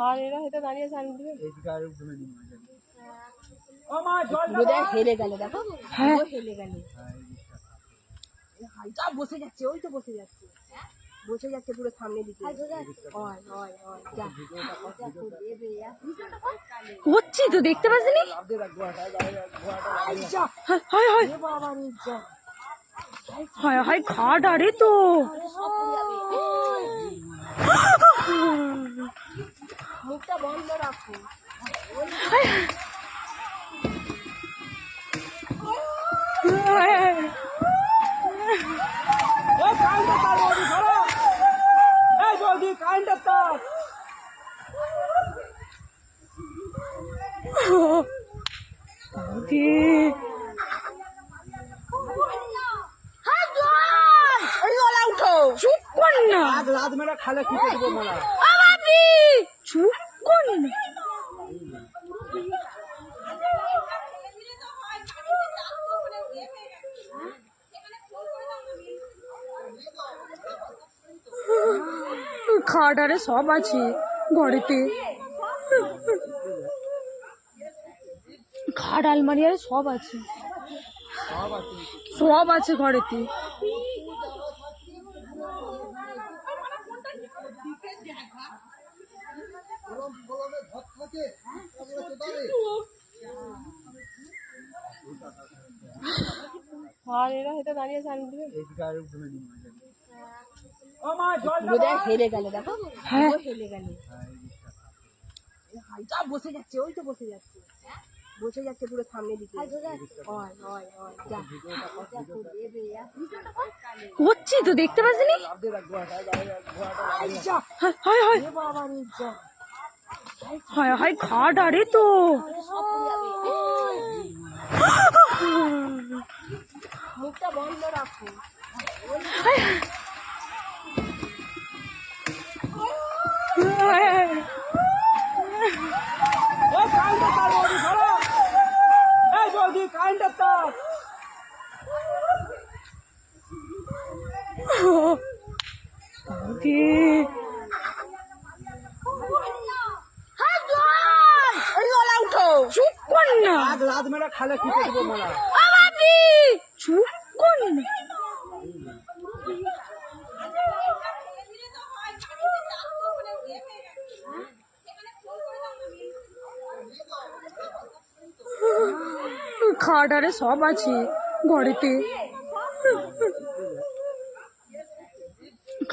আর এরা হয়তো দাঁড়িয়ে আছে হেরে গেল, দেখো হেরে গেল, হালকা বসে যাচ্ছে, ওই তো বসে যাচ্ছে, বসে যাচ্ছে পুরো সামনে দিকে। হচ্ছি তো দেখতে পাচ্ছিনি। হায় হায় খাট আরে তো মুখটা বন্ধ রাখো। চুপ কর না, রাত মেরা খালে খেতে দেবো মারা, চুপ কর না। খাট আরে সব আছে ঘরেতে, খাট আলমারি আরে সব আছে, সব আছে ঘরেতে। আর এরা হয়তো দাঁড়িয়ে আছে হেরে গেল, দেখো হেরে গেল, হালকা বসে যাচ্ছে, ওই তো বসে যাচ্ছে, বসে যাচ্ছে পুরো সামনে দিকে। হচ্ছি তো দেখতে পাচ্ছিনি। হায় হায় খাট আরে তো মুখটা বন্ধ রাখো। চুপ কর না, রাত মেরা খালে খেতে দেবো মারা, চুপ কর না। খাট আরে সব আছে ঘরেতে,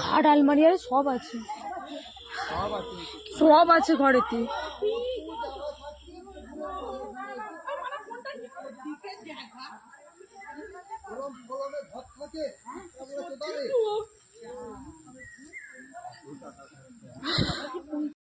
খাট আলমারি আরে সব আছে, সব আছে ঘরেতে।